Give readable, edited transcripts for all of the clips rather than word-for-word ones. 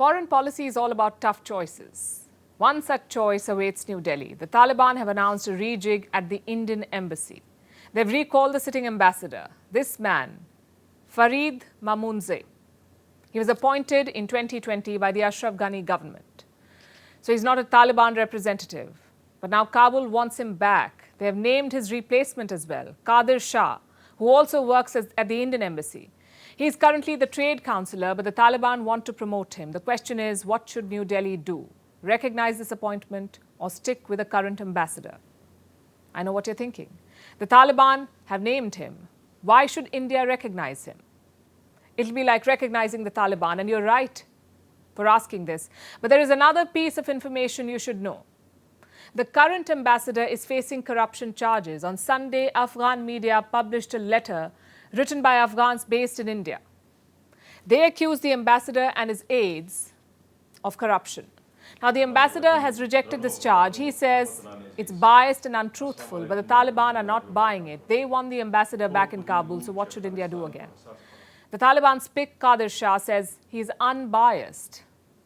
Foreign policy is all about tough choices. One such choice awaits New Delhi. The Taliban have announced a rejig at the Indian embassy. They've recalled the sitting ambassador, this man, Farid Mamunzeh. He was appointed in 2020 by the Ashraf Ghani government. So he's not a Taliban representative. But now Kabul wants him back. They have named his replacement as well, Qadir Shah, who also works at the Indian embassy. He is currently the trade councillor, but the Taliban want to promote him. The question is, what should New Delhi do? Recognize this appointment or stick with the current ambassador? I know what you're thinking. The Taliban have named him. Why should India recognize him? It'll be like recognizing the Taliban, and you're right for asking this. But there is another piece of information you should know. The current ambassador is facing corruption charges. On Sunday, Afghan media published a letter written by Afghans based in India. They accuse the ambassador and his aides of corruption. Now, the ambassador has rejected this charge. He says it's biased and untruthful, but the Taliban are not buying it. They want the ambassador back in Kabul, so what should India do again? The Taliban's pick, Qadir Shah, says he's unbiased,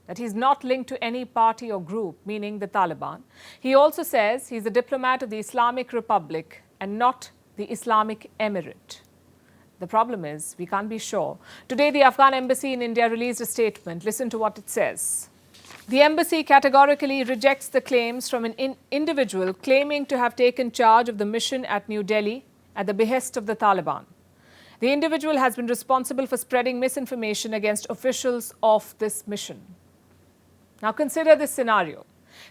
that he's not linked to any party or group, meaning the Taliban. He also says he's a diplomat of the Islamic Republic and not the Islamic Emirate. The problem is, we can't be sure. Today, the Afghan embassy in India released a statement. Listen to what it says. The embassy categorically rejects the claims from an individual claiming to have taken charge of the mission at New Delhi at the behest of the Taliban. The individual has been responsible for spreading misinformation against officials of this mission. Now consider this scenario.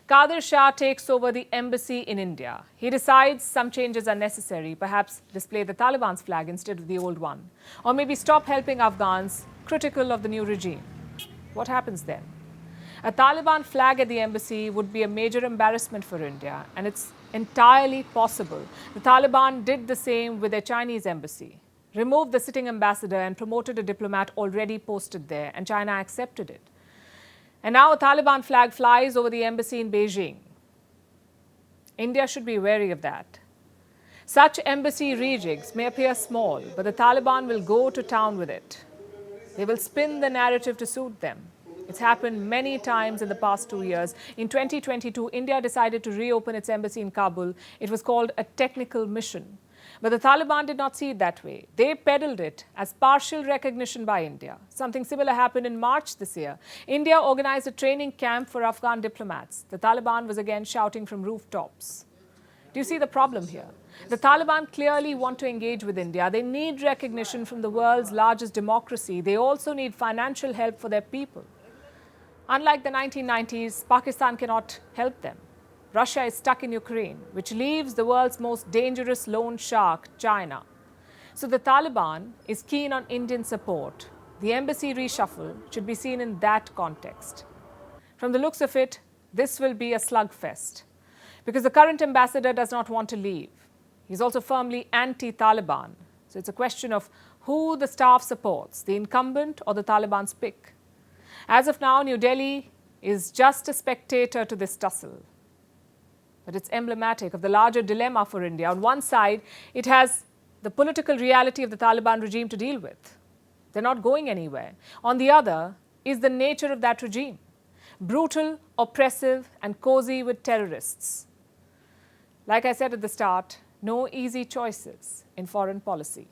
Qadir Shah takes over the embassy in India. He decides some changes are necessary, perhaps display the Taliban's flag instead of the old one, or maybe stop helping Afghans critical of the new regime. What happens then? A Taliban flag at the embassy would be a major embarrassment for India, and it's entirely possible. The Taliban did the same with their Chinese embassy, removed the sitting ambassador and promoted a diplomat already posted there, and China accepted it. And now a Taliban flag flies over the embassy in Beijing. India should be wary of that. Such embassy rejigs may appear small, but the Taliban will go to town with it. They will spin the narrative to suit them. It's happened many times in the past 2 years. In 2022, India decided to reopen its embassy in Kabul. It was called a technical mission. But the Taliban did not see it that way. They peddled it as partial recognition by India. Something similar happened in March this year. India organized a training camp for Afghan diplomats. The Taliban was again shouting from rooftops. Do you see the problem here? The Taliban clearly want to engage with India. They need recognition from the world's largest democracy. They also need financial help for their people. Unlike the 1990s, Pakistan cannot help them. Russia is stuck in Ukraine, which leaves the world's most dangerous loan shark, China. So the Taliban is keen on Indian support. The embassy reshuffle should be seen in that context. From the looks of it, this will be a slugfest, because the current ambassador does not want to leave. He's also firmly anti-Taliban. So it's a question of who the staff supports, the incumbent or the Taliban's pick. As of now, New Delhi is just a spectator to this tussle. But it's emblematic of the larger dilemma for India. On one side, it has the political reality of the Taliban regime to deal with. They're not going anywhere. On the other is the nature of that regime. Brutal, oppressive, and cozy with terrorists. Like I said at the start, no easy choices in foreign policy.